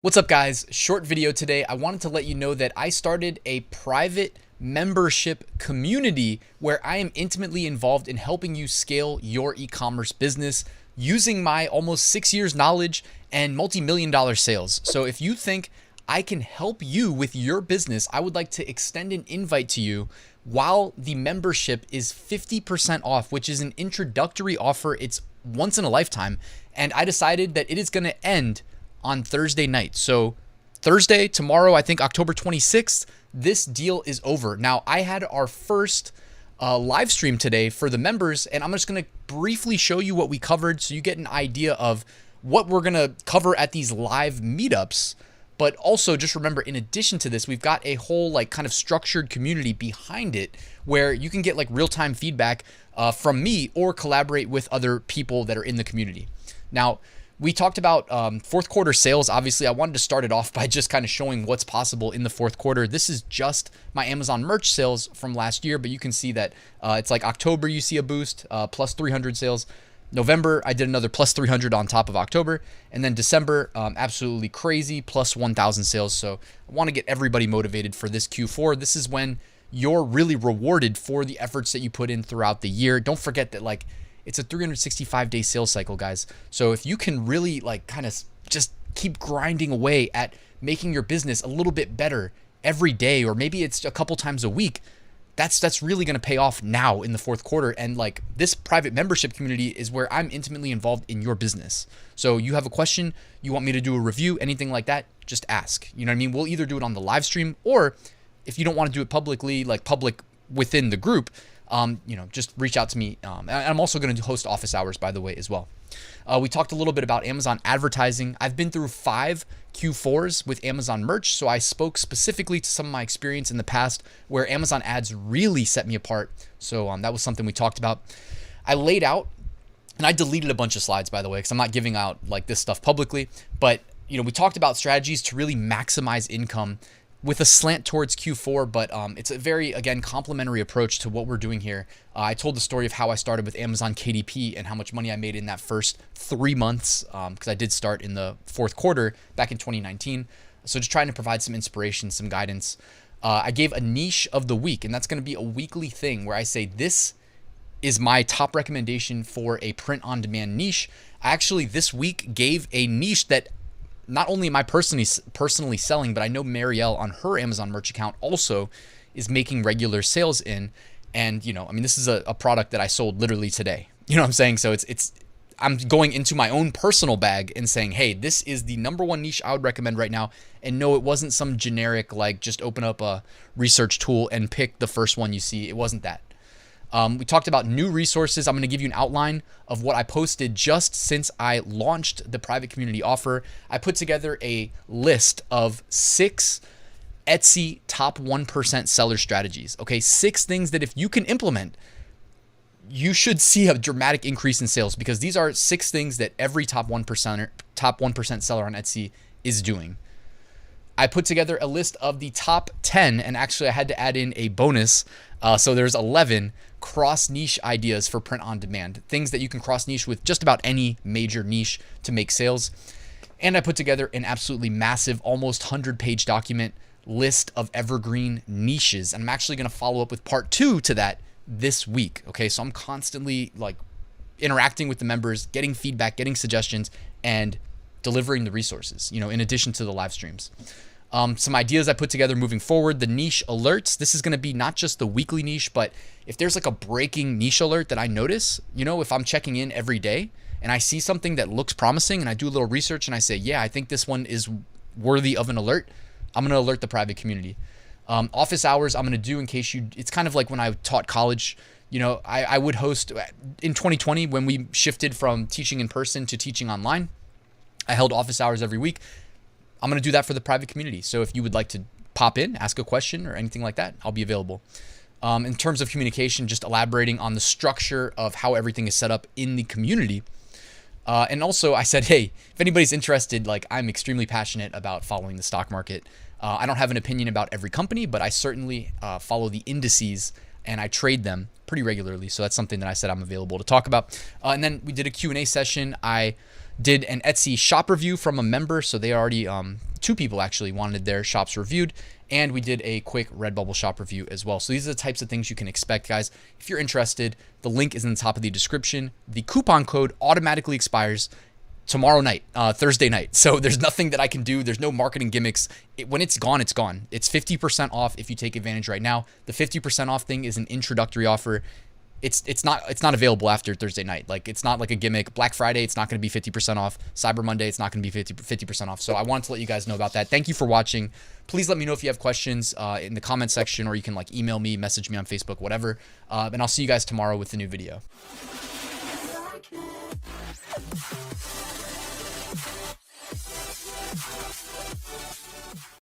What's up, guys? Short video today. I wanted to let you know that I started a private membership community where I am intimately involved in helping you scale your e-commerce business using my almost 6 years knowledge and multi-million dollar sales. So if you think I can help you with your business, I would like to extend an invite to you while the membership is 50% off, which is an introductory offer. It's once in a lifetime. And I decided that it is going to end on Thursday night. So Thursday, tomorrow, I think October 26th, this deal is over. Now, I had our first live stream today for the members, and I'm just going to briefly show you what we covered so you get an idea of what we're going to cover at these live meetups. But also just remember, in addition to this, we've got a whole kind of structured community behind it where you can get real-time feedback from me or collaborate with other people that are in the community. Now, we talked about fourth quarter sales. Obviously, I wanted to start it off by just kind of showing what's possible in the fourth quarter. This is just my Amazon merch sales from last year, but you can see that it's like October, you see a boost, plus 300 sales. November, I did another plus 300 on top of October. And then December, absolutely crazy, plus 1,000 sales. So I want to get everybody motivated for this Q4. This is when you're really rewarded for the efforts that you put in throughout the year. Don't forget that it's a 365-day sales cycle, guys. So if you can really kind of just keep grinding away at making your business a little bit better every day, or maybe it's a couple times a week, that's really going to pay off now in the fourth quarter. And this private membership community is where I'm intimately involved in your business. So you have a question, you want me to do a review, anything like that, just ask. You know what I mean? We'll either do it on the live stream, or if you don't want to do it publicly, public within the group, just reach out to me. And I'm also going to host office hours, by the way, as well. We talked a little bit about Amazon advertising. I've been through 5 Q4s with Amazon merch, so I spoke specifically to some of my experience in the past where Amazon ads really set me apart. So that was something we talked about. I laid out, and I deleted a bunch of slides, by the way, because I'm not giving out this stuff publicly. But we talked about strategies to really maximize income with a slant towards Q4, but it's a very, again, complementary approach to what we're doing here. I told the story of how I started with Amazon KDP and how much money I made in that first 3 months, because I did start in the fourth quarter back in 2019. So just trying to provide some inspiration, some guidance. I gave a niche of the week, and that's going to be a weekly thing where I say this is my top recommendation for a print-on-demand niche. I actually this week gave a niche that not only am I personally selling, but I know Marielle on her Amazon merch account also is making regular sales in. And, this is a product that I sold literally today. You know what I'm saying? So I'm going into my own personal bag and saying, hey, this is the #1 niche I would recommend right now. And no, it wasn't some generic, just open up a research tool and pick the first one you see. It wasn't that. We talked about new resources. I'm going to give you an outline of what I posted just since I launched the private community offer. I put together a list of 6 Etsy top 1% seller strategies. Okay, 6 things that if you can implement, you should see a dramatic increase in sales, because these are 6 things that every top 1% seller on Etsy is doing. I put together a list of the top 10, and actually I had to add in a bonus. So there's 11 cross niche ideas for print on demand, things that you can cross niche with just about any major niche to make sales. And I put together an absolutely massive, almost 100-page document list of evergreen niches. And I'm actually going to follow up with part 2 to that this week. Okay, so I'm constantly interacting with the members, getting feedback, getting suggestions, and delivering the resources, in addition to the live streams. Some ideas I put together moving forward, the niche alerts. This is going to be not just the weekly niche, but if there's a breaking niche alert that I notice, if I'm checking in every day and I see something that looks promising and I do a little research and I say, yeah, I think this one is worthy of an alert, I'm going to alert the private community. Office hours I'm going to do in case it's kind of like when I taught college. I would host in 2020 when we shifted from teaching in person to teaching online. I held office hours every week. I'm going to do that for the private community. So if you would like to pop in, ask a question or anything like that, I'll be available. In terms of communication, just elaborating on the structure of how everything is set up in the community. And also I said, hey, if anybody's interested, I'm extremely passionate about following the stock market. I don't have an opinion about every company, but I certainly follow the indices and I trade them pretty regularly. So that's something that I said I'm available to talk about. And then we did a Q&A session. I did an Etsy shop review from a member, so they already 2 people actually wanted their shops reviewed, and we did a quick Redbubble shop review as well. So these are the types of things you can expect, guys. If you're interested, the link is in the top of the description. The coupon code automatically expires tomorrow night, Thursday night. So there's nothing that I can do. There's no marketing gimmicks. When it's gone, it's gone. It's 50% off if you take advantage right now. The 50% off thing is an introductory offer. It's not available after Thursday night. Like, it's not like a gimmick. Black Friday, it's not going to be 50% off. Cyber Monday, it's not going to be 50% off. So I wanted to let you guys know about that. Thank you for watching. Please let me know if you have questions in the comment section, or you can like email me, message me on Facebook, whatever. And I'll see you guys tomorrow with a new video.